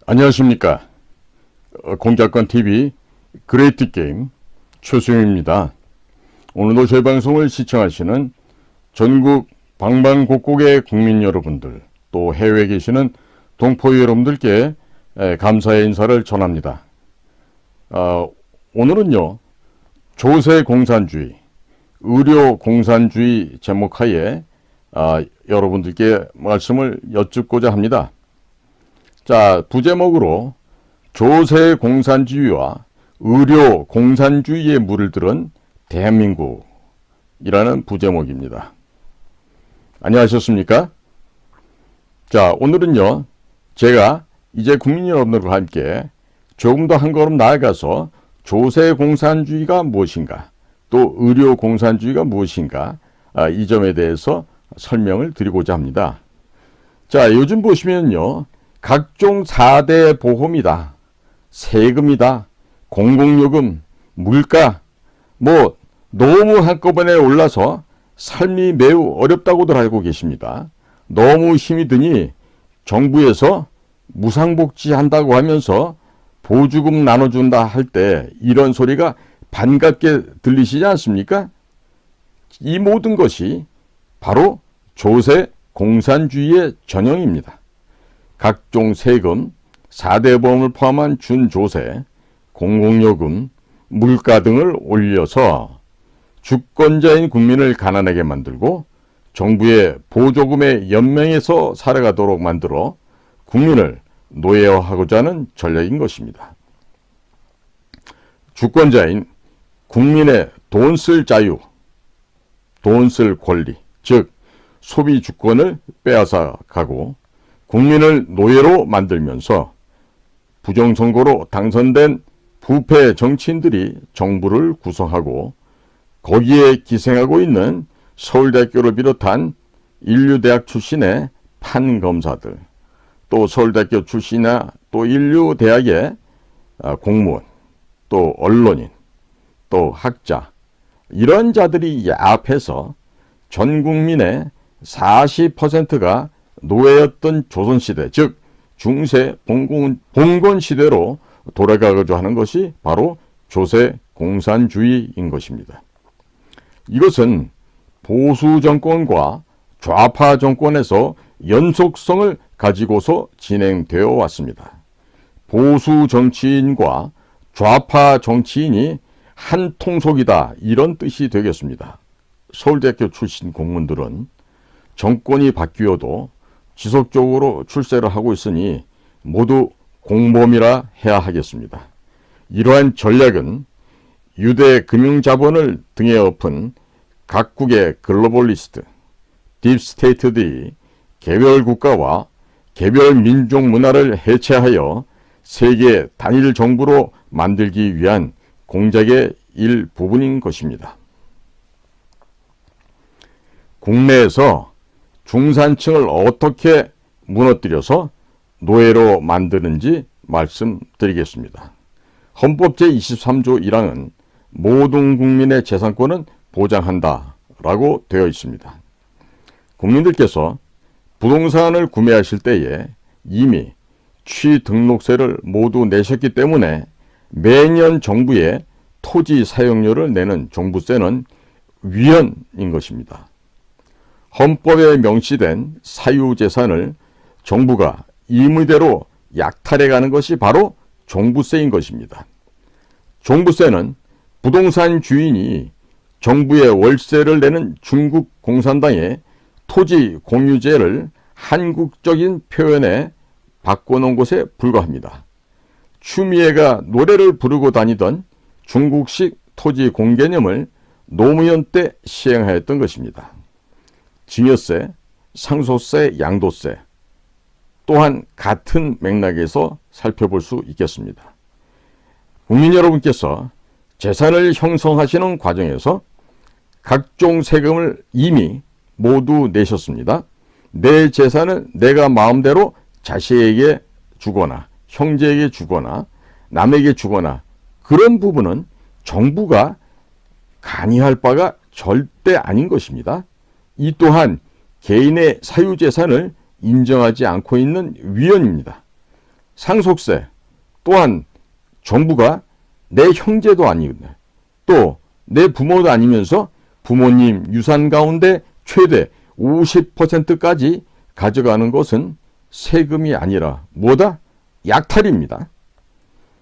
안녕하십니까. 공작권TV 그레이트 게임 최수영입니다. 오늘도 저희 방송을 시청하시는 전국 방방곡곡의 국민 여러분들, 또 해외에 계시는 동포 여러분들께 감사의 인사를 전합니다. 오늘은요, 조세 공산주의, 의료 공산주의 제목하에 여러분들께 말씀을 여쭙고자 합니다. 자, 부제목으로 조세 공산주의와 의료 공산주의에 물을 들은 대한민국이라는 부제목입니다. 안녕하셨습니까? 자, 오늘은요, 제가 이제 국민 여러분들과 함께 조금 더 한 걸음 나아가서 조세 공산주의가 무엇인가, 또 의료 공산주의가 무엇인가, 이 점에 대해서 설명을 드리고자 합니다. 자, 요즘 보시면요, 각종 4대 보험이다, 세금이다, 공공요금, 물가, 너무 한꺼번에 올라서 삶이 매우 어렵다고들 알고 계십니다. 너무 힘이 드니 정부에서 무상복지 한다고 하면서 보조금 나눠준다 할 때 이런 소리가 반갑게 들리시지 않습니까? 이 모든 것이 바로 조세 공산주의의 전형입니다. 각종 세금, 4대 보험을 포함한 준조세, 공공요금, 물가 등을 올려서 주권자인 국민을 가난하게 만들고 정부의 보조금에 연명해서 살아가도록 만들어 국민을 노예화하고자 하는 전략인 것입니다. 주권자인 국민의 돈 쓸 자유, 돈 쓸 권리, 즉 소비 주권을 빼앗아 가고 국민을 노예로 만들면서 부정선거로 당선된 부패 정치인들이 정부를 구성하고 거기에 기생하고 있는 서울대학교를 비롯한 인류대학 출신의 판검사들, 또 서울대학교 출신이나 또 인류대학의 공무원, 또 언론인, 또 학자, 이런 자들이 야합해서 전 국민의 40%가 노예였던 조선시대, 즉 중세 봉건 시대로 돌아가고자 하는 것이 바로 조세 공산주의인 것입니다. 이것은 보수 정권과 좌파 정권에서 연속성을 가지고서 진행되어 왔습니다. 보수 정치인과 좌파 정치인이 한 통속이다, 이런 뜻이 되겠습니다. 서울대학교 출신 공무원들은 정권이 바뀌어도 지속적으로 출세를 하고 있으니 모두 공범이라 해야 하겠습니다. 이러한 전략은 유대 금융자본을 등에 엎은 각국의 글로벌리스트, 딥스테이트들이 개별 국가와 개별 민족 문화를 해체하여 세계 단일 정부로 만들기 위한 공작의 일부분인 것입니다. 국내에서 중산층을 어떻게 무너뜨려서 노예로 만드는지 말씀드리겠습니다. 헌법 제23조 1항은 모든 국민의 재산권은 보장한다 라고 되어 있습니다. 국민들께서 부동산을 구매하실 때에 이미 취등록세를 모두 내셨기 때문에 매년 정부에 토지 사용료를 내는 종부세는 위헌인 것입니다. 헌법에 명시된 사유재산을 정부가 임의대로 약탈해가는 것이 바로 종부세인 것입니다. 종부세는 부동산 주인이 정부에 월세를 내는 중국 공산당의 토지 공유제를 한국적인 표현에 바꿔놓은 것에 불과합니다. 추미애가 노래를 부르고 다니던 중국식 토지 공개념을 노무현 때 시행하였던 것입니다. 증여세, 상속세, 양도세 또한 같은 맥락에서 살펴볼 수 있겠습니다. 국민 여러분께서 재산을 형성하시는 과정에서 각종 세금을 이미 모두 내셨습니다. 내 재산을 내가 마음대로 자식에게 주거나 형제에게 주거나 남에게 주거나 그런 부분은 정부가 간이할 바가 절대 아닌 것입니다. 이 또한 개인의 사유재산을 인정하지 않고 있는 위헌입니다. 상속세 또한 정부가 내 형제도 아니고 또 내 부모도 아니면서 부모님 유산 가운데 최대 50%까지 가져가는 것은 세금이 아니라 뭐다? 약탈입니다.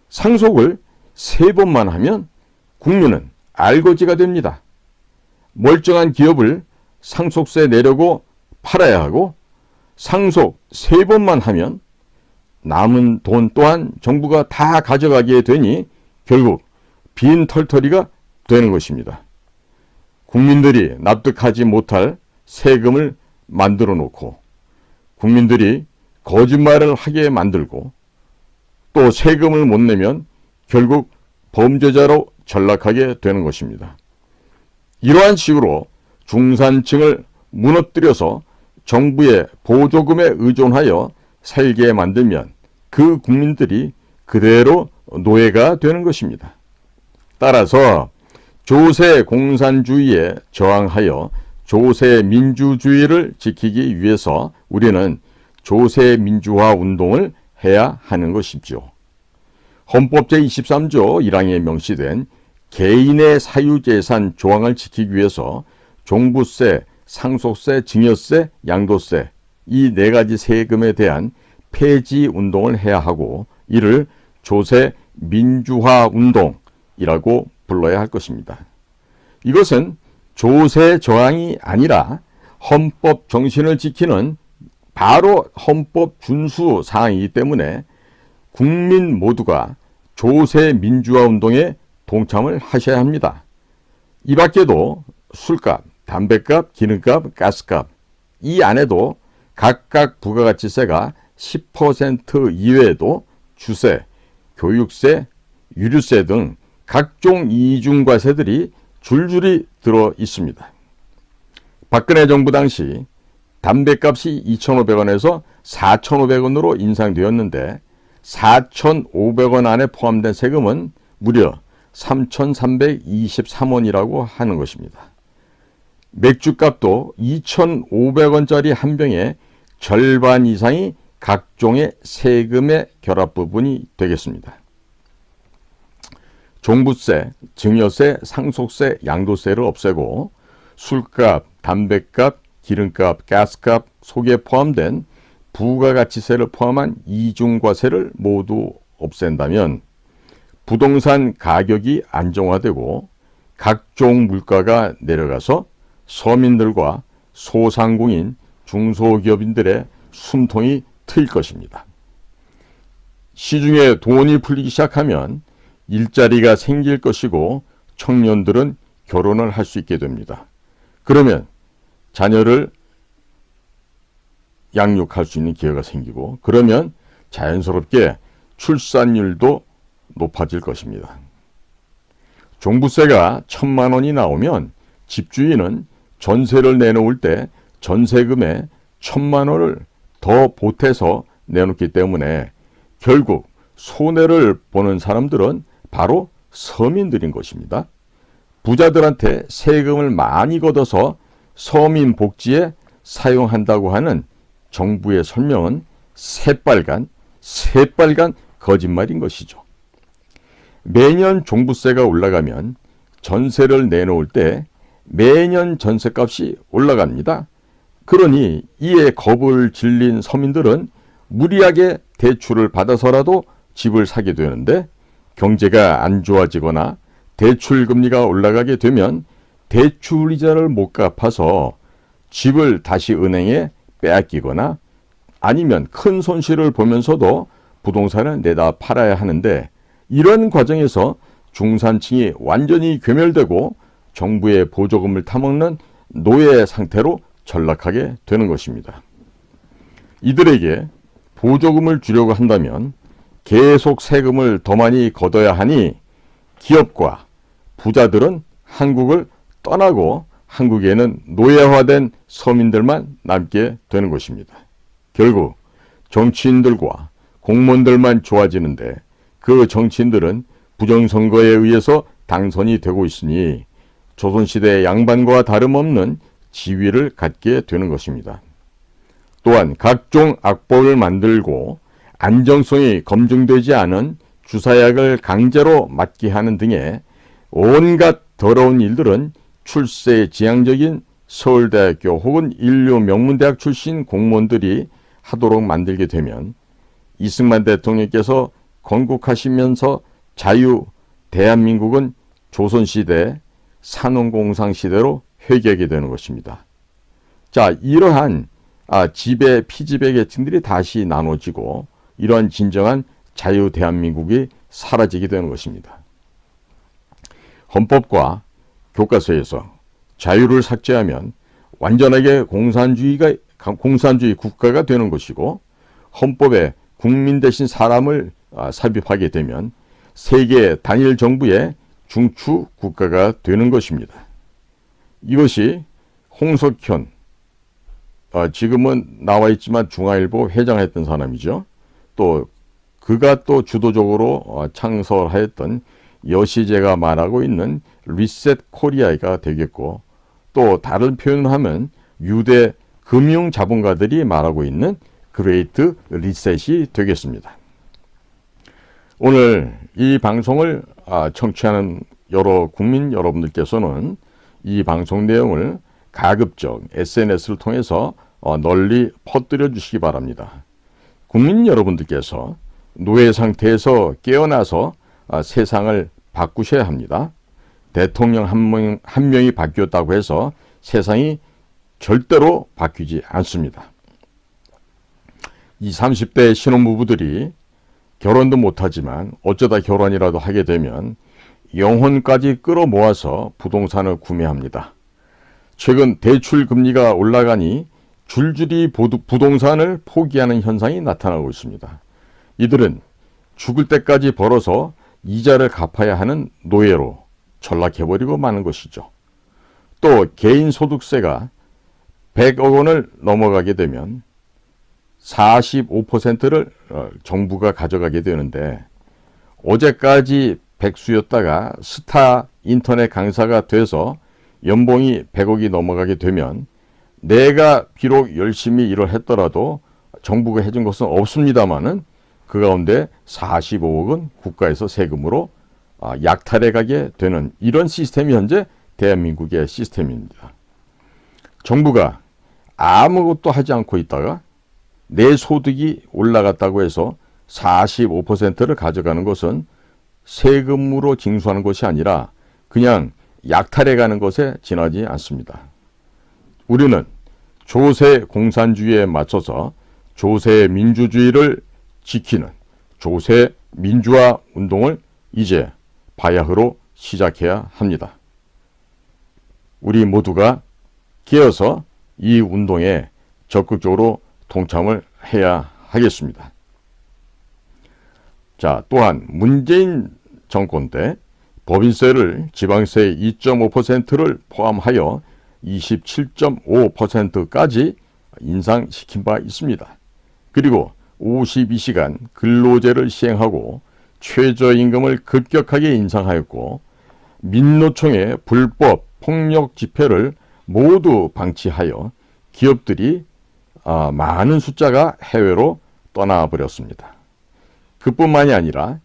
상속을 3번만 하면 국민은 알거지가 됩니다. 멀쩡한 기업을 상속세 내려고 팔아야 하고 상속 3번만 하면 남은 돈 또한 정부가 다 가져가게 되니 결국 빈털터리가 되는 것입니다. 국민들이 납득하지 못할 세금을 만들어 놓고 국민들이 거짓말을 하게 만들고 또 세금을 못 내면 결국 범죄자로 전락하게 되는 것입니다. 이러한 식으로 중산층을 무너뜨려서 정부의 보조금에 의존하여 살게 만들면 그 국민들이 그대로 노예가 되는 것입니다. 따라서 조세 공산주의에 저항하여 조세 민주주의를 지키기 위해서 우리는 조세 민주화 운동을 해야 하는 것이죠. 헌법 제23조 1항에 명시된 개인의 사유재산 조항을 지키기 위해서 종부세, 상속세, 증여세, 양도세 이 4가지 세금에 대한 폐지 운동을 해야 하고 이를 조세 민주화 운동이라고 불러야 할 것입니다. 이것은 조세 저항이 아니라 헌법 정신을 지키는 바로 헌법 준수 사항이기 때문에 국민 모두가 조세 민주화 운동에 동참을 하셔야 합니다. 이 밖에도 술값, 담배값, 기름값, 가스값 이 안에도 각각 부가가치세가 10% 이외에도 주세, 교육세, 유류세 등 각종 이중과세들이 줄줄이 들어 있습니다. 박근혜 정부 당시 담배값이 2,500원에서 4,500원으로 인상되었는데 4,500원 안에 포함된 세금은 무려 3,323원이라고 하는 것입니다. 맥주값도 2,500원짜리 한 병에 절반 이상이 각종의 세금의 결합 부분이 되겠습니다. 종부세, 증여세, 상속세, 양도세를 없애고 술값, 담배값, 기름값, 가스값 속에 포함된 부가가치세를 포함한 이중과세를 모두 없앤다면 부동산 가격이 안정화되고 각종 물가가 내려가서 서민들과 소상공인, 중소기업인들의 숨통이 트일 것입니다. 시중에 돈이 풀리기 시작하면 일자리가 생길 것이고 청년들은 결혼을 할 수 있게 됩니다. 그러면 자녀를 양육할 수 있는 기회가 생기고 그러면 자연스럽게 출산율도 높아질 것입니다. 종부세가 1,000만 원이 나오면 집주인은 전세를 내놓을 때 전세금에 1,000만 원을 더 보태서 내놓기 때문에 결국 손해를 보는 사람들은 바로 서민들인 것입니다. 부자들한테 세금을 많이 걷어서 서민 복지에 사용한다고 하는 정부의 설명은 새빨간 거짓말인 것이죠. 매년 종부세가 올라가면 전세를 내놓을 때 매년 전세값이 올라갑니다. 그러니 이에 겁을 질린 서민들은 무리하게 대출을 받아서라도 집을 사게 되는데 경제가 안 좋아지거나 대출 금리가 올라가게 되면 대출 이자를 못 갚아서 집을 다시 은행에 빼앗기거나 아니면 큰 손실을 보면서도 부동산을 내다 팔아야 하는데 이런 과정에서 중산층이 완전히 괴멸되고 정부의 보조금을 타먹는 노예 상태로 전락하게 되는 것입니다. 이들에게 보조금을 주려고 한다면 계속 세금을 더 많이 걷어야 하니 기업과 부자들은 한국을 떠나고 한국에는 노예화된 서민들만 남게 되는 것입니다. 결국 정치인들과 공무원들만 좋아지는데 그 정치인들은 부정선거에 의해서 당선이 되고 있으니 조선시대 양반과 다름없는 지위를 갖게 되는 것입니다. 또한 각종 악법을 만들고 안정성이 검증되지 않은 주사약을 강제로 맞게 하는 등의 온갖 더러운 일들은 출세에 지향적인 서울대학교 혹은 인류 명문대학 출신 공무원들이 하도록 만들게 되면 이승만 대통령께서 건국하시면서 자유 대한민국은 조선시대 산업공상시대로 회귀하게 되는 것입니다. 자, 이러한 지배, 피지배 계층들이 다시 나눠지고 이러한 진정한 자유 대한민국이 사라지게 되는 것입니다. 헌법과 교과서에서 자유를 삭제하면 완전하게 공산주의 국가가 되는 것이고, 헌법에 국민 대신 사람을 삽입하게 되면 세계 단일 정부의 중추 국가가 되는 것입니다. 이것이 홍석현, 지금은 나와 있지만 중앙일보 회장했던 사람이죠. 또 그가 또 주도적으로 창설하였던 여시제가 말하고 있는 리셋 코리아가 되겠고, 또 다른 표현을 하면 유대 금융 자본가들이 말하고 있는 그레이트 리셋이 되겠습니다. 오늘 이 방송을 청취하는 여러 국민 여러분들께서는 이 방송 내용을 가급적 SNS를 통해서 널리 퍼뜨려 주시기 바랍니다. 국민 여러분들께서 노예 상태에서 깨어나서 세상을 바꾸셔야 합니다. 대통령 한 명이 바뀌었다고 해서 세상이 절대로 바뀌지 않습니다. 20, 30대 신혼부부들이 결혼도 못하지만 어쩌다 결혼이라도 하게 되면 영혼까지 끌어모아서 부동산을 구매합니다. 최근 대출 금리가 올라가니 줄줄이 부동산을 포기하는 현상이 나타나고 있습니다. 이들은 죽을 때까지 벌어서 이자를 갚아야 하는 노예로 전락해버리고 마는 것이죠. 또 개인소득세가 100억 원을 넘어가게 되면 45%를 정부가 가져가게 되는데, 어제까지 백수였다가 스타 인터넷 강사가 돼서 연봉이 100억이 넘어가게 되면 내가 비록 열심히 일을 했더라도 정부가 해준 것은 없습니다마는 그 가운데 45억은 국가에서 세금으로 약탈해 가게 되는 이런 시스템이 현재 대한민국의 시스템입니다. 정부가 아무것도 하지 않고 있다가 내 소득이 올라갔다고 해서 45%를 가져가는 것은 세금으로 징수하는 것이 아니라 그냥 약탈해 가는 것에 지나지 않습니다. 우리는 조세 공산주의에 맞춰서 조세 민주주의를 지키는 조세 민주화 운동을 이제 바야흐로 시작해야 합니다. 우리 모두가 깨어서 이 운동에 적극적으로 동참을 해야 하겠습니다. 자, 또한 문재인 정권 때 법인세를 지방세 2.5%를 포함하여 27.5%까지 인상시킨 바 있습니다. 그리고 52시간 근로제를 시행하고 최저임금을 급격하게 인상하였고, 민노총의 불법 폭력 집회를 모두 방치하여 기업들이 많은 숫자가 해외로 떠나버렸습니다. 그뿐만이 아니라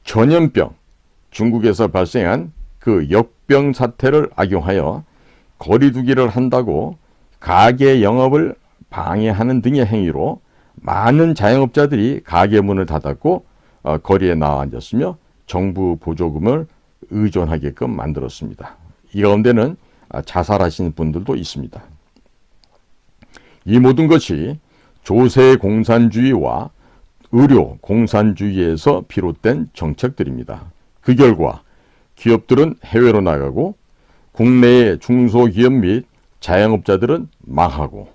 전염병, 중국에서 발생한 그 역병 사태를 악용하여 거리두기를 한다고 가게 영업을 방해하는 등의 행위로 많은 자영업자들이 가게 문을 닫았고 거리에 나와 앉았으며 정부 보조금을 의존하게끔 만들었습니다. 이 가운데는 자살하신 분들도 있습니다. 이 모든 것이 조세 공산주의와 의료 공산주의에서 비롯된 정책들입니다. 그 결과 기업들은 해외로 나가고 국내의 중소기업 및 자영업자들은 망하고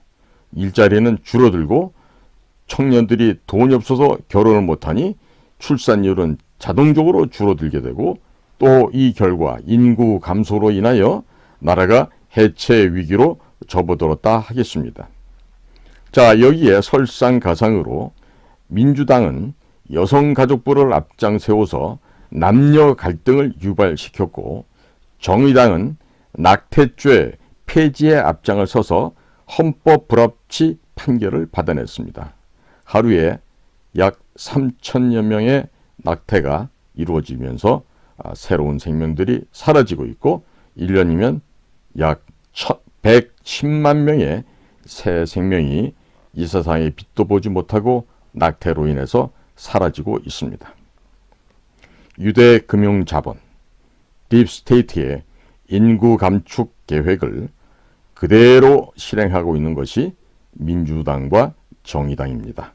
일자리는 줄어들고 청년들이 돈이 없어서 결혼을 못하니 출산율은 자동적으로 줄어들게 되고, 또 이 결과 인구 감소로 인하여 나라가 해체 위기로 접어들었다 하겠습니다. 자, 여기에 설상가상으로 민주당은 여성가족부를 앞장 세워서 남녀 갈등을 유발시켰고, 정의당은 낙태죄 폐지에 앞장을 서서 헌법 불합치 판결을 받아냈습니다. 하루에 약 3천여 명의 낙태가 이루어지면서 새로운 생명들이 사라지고 있고 1년이면 약 110만 명의 새 생명이 이 세상에 빛도 보지 못하고 낙태로 인해서 사라지고 있습니다. 유대 금융 자본, 딥스테이트의 인구 감축 계획을 그대로 실행하고 있는 것이 민주당과 정의당입니다.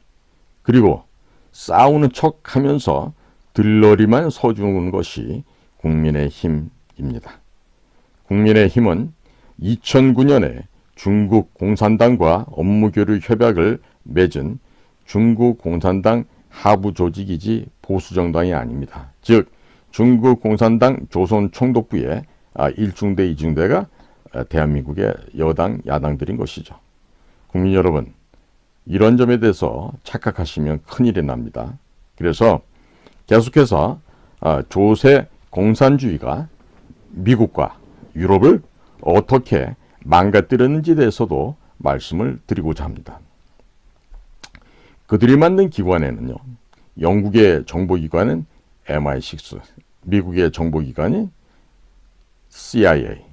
그리고 싸우는 척하면서 들러리만 서주는 것이 국민의힘입니다. 국민의힘은 2009년에 중국 공산당과 업무교류 협약을 맺은 중국 공산당 하부 조직이지 보수정당이 아닙니다. 즉 중국 공산당 조선 총독부의 1중대, 2중대가 대한민국의 여당, 야당들인 것이죠. 국민 여러분, 이런 점에 대해서 착각하시면 큰일이 납니다. 그래서 계속해서 조세 공산주의가 미국과 유럽을 어떻게 망가뜨렸는지에 대해서도 말씀을 드리고자 합니다. 그들이 만든 기관에는요, 영국의 정보기관은 MI6, 미국의 정보기관인 CIA,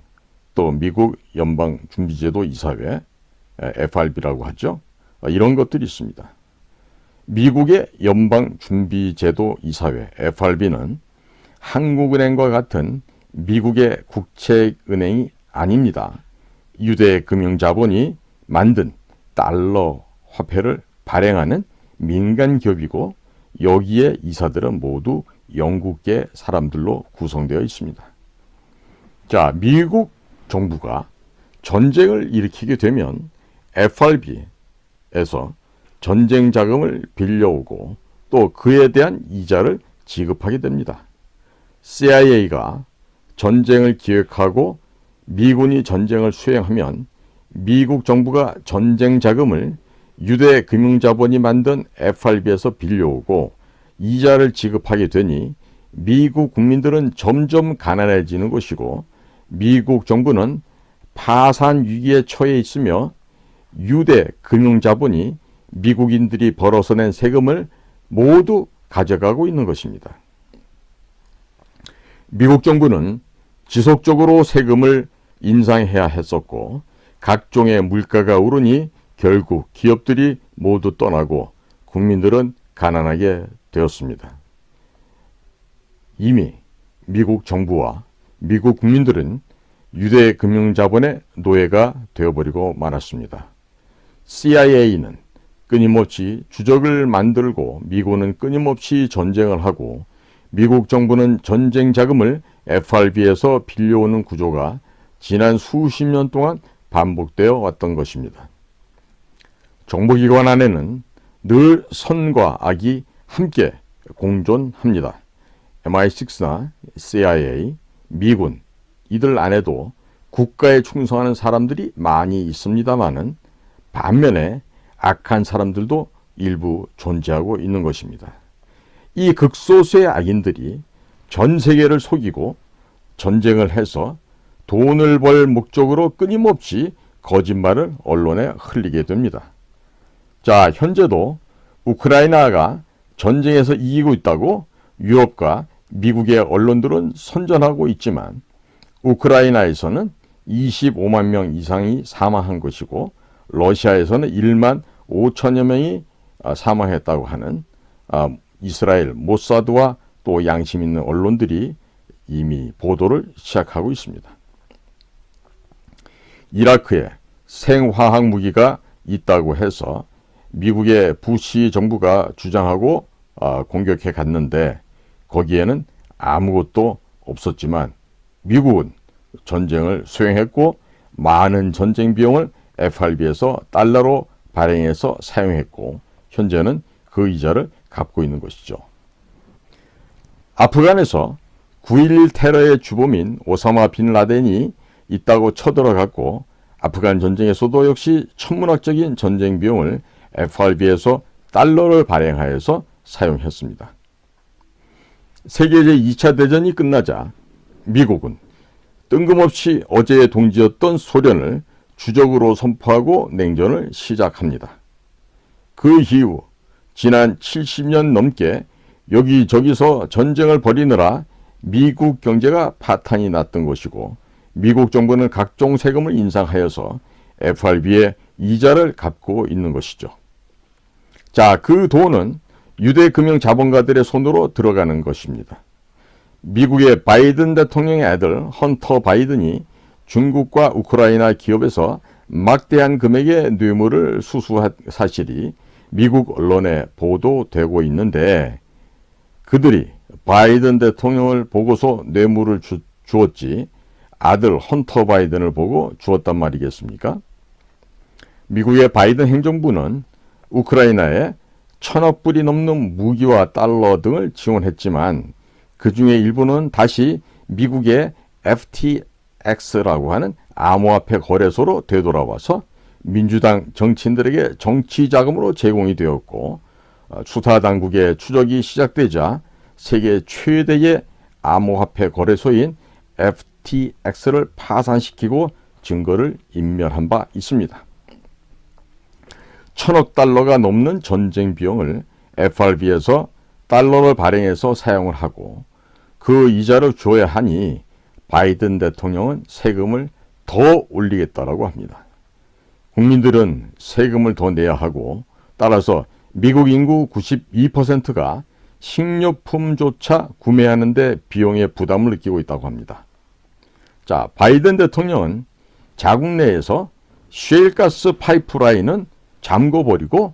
또 미국 연방준비제도 이사회, FRB라고 하죠. 이런 것들이 있습니다. 미국의 연방준비제도 이사회, FRB는 한국은행과 같은 미국의 국책은행이 아닙니다. 유대 금융자본이 만든 달러 화폐를 발행하는 민간 기업이고 여기에 이사들은 모두 영국계 사람들로 구성되어 있습니다. 자, 미국 정부가 전쟁을 일으키게 되면 FRB에서 전쟁 자금을 빌려오고 또 그에 대한 이자를 지급하게 됩니다. CIA가 전쟁을 기획하고 미군이 전쟁을 수행하면 미국 정부가 전쟁 자금을 유대 금융자본이 만든 FRB에서 빌려오고 이자를 지급하게 되니 미국 국민들은 점점 가난해지는 것이고 미국 정부는 파산 위기에 처해 있으며 유대 금융자본이 미국인들이 벌어서 낸 세금을 모두 가져가고 있는 것입니다. 미국 정부는 지속적으로 세금을 인상해야 했었고 각종의 물가가 오르니 결국 기업들이 모두 떠나고 국민들은 가난하게 되었습니다. 이미 미국 정부와 미국 국민들은 유대 금융자본의 노예가 되어버리고 말았습니다. CIA는 끊임없이 주적을 만들고 미군은 끊임없이 전쟁을 하고 미국 정부는 전쟁 자금을 FRB에서 빌려오는 구조가 지난 수십 년 동안 반복되어 왔던 것입니다. 정보기관 안에는 늘 선과 악이 함께 공존합니다. MI6나 CIA, 미군, 이들 안에도 국가에 충성하는 사람들이 많이 있습니다마는 반면에 악한 사람들도 일부 존재하고 있는 것입니다. 이 극소수의 악인들이 전 세계를 속이고 전쟁을 해서 돈을 벌 목적으로 끊임없이 거짓말을 언론에 흘리게 됩니다. 자, 현재도 우크라이나가 전쟁에서 이기고 있다고 유럽과 미국의 언론들은 선전하고 있지만 우크라이나에서는 25만 명 이상이 사망한 것이고 러시아에서는 1만 5천여 명이 사망했다고 하는 이스라엘 모사드와 또 양심 있는 언론들이 이미 보도를 시작하고 있습니다. 이라크에 생화학 무기가 있다고 해서 미국의 부시 정부가 주장하고 공격해 갔는데 거기에는 아무것도 없었지만 미국은 전쟁을 수행했고 많은 전쟁 비용을 FRB에서 달러로 발행해서 사용했고 현재는 그 이자를 갚고 있는 것이죠. 아프간에서 9.11 테러의 주범인 오사마 빈 라덴이 있다고 쳐들어갔고 아프간 전쟁에서도 역시 천문학적인 전쟁 비용을 FRB에서 달러를 발행하여서 사용했습니다. 세계 제2차 대전이 끝나자 미국은 뜬금없이 어제의 동지였던 소련을 주적으로 선포하고 냉전을 시작합니다. 그 이후 지난 70년 넘게 여기저기서 전쟁을 벌이느라 미국 경제가 파탄이 났던 것이고, 미국 정부는 각종 세금을 인상하여서 FRB의 이자를 갚고 있는 것이죠. 자, 그 돈은 유대 금융 자본가들의 손으로 들어가는 것입니다. 미국의 바이든 대통령의 아들 헌터 바이든이 중국과 우크라이나 기업에서 막대한 금액의 뇌물을 수수한 사실이 미국 언론에 보도되고 있는데, 그들이 바이든 대통령을 보고서 뇌물을 주었지 아들 헌터 바이든을 보고 주었단 말이겠습니까? 미국의 바이든 행정부는 우크라이나에 1,000억 불이 넘는 무기와 달러 등을 지원했지만, 그 중에 일부는 다시 미국의 FTX라고 하는 암호화폐 거래소로 되돌아와서 민주당 정치인들에게 정치 자금으로 제공이 되었고, 수사 당국의 추적이 시작되자 세계 최대의 암호화폐 거래소인 FTX를 파산시키고 증거를 인멸한 바 있습니다. 1,000억 달러가 넘는 전쟁 비용을 FRB에서 달러를 발행해서 사용을 하고 그 이자를 줘야 하니 바이든 대통령은 세금을 더 올리겠다라고 합니다. 국민들은 세금을 더 내야 하고, 따라서 미국 인구 92%가 식료품조차 구매하는 데 비용의 부담을 느끼고 있다고 합니다. 자, 바이든 대통령은 자국 내에서 셰일가스 파이프라인은 잠궈버리고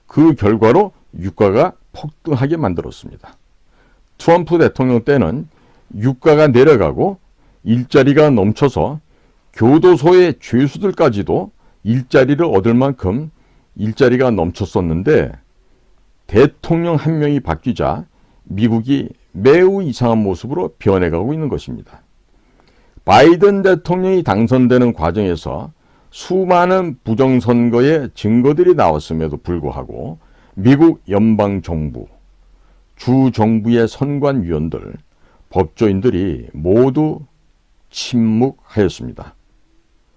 그 결과로 유가가 폭등하게 만들었습니다. 트럼프 대통령 때는 유가가 내려가고 일자리가 넘쳐서 교도소의 죄수들까지도 일자리를 얻을 만큼 일자리가 넘쳤었는데, 대통령 한 명이 바뀌자 미국이 매우 이상한 모습으로 변해가고 있는 것입니다. 바이든 대통령이 당선되는 과정에서 수많은 부정선거의 증거들이 나왔음에도 불구하고 미국 연방정부, 주정부의 선관위원들, 법조인들이 모두 침묵하였습니다.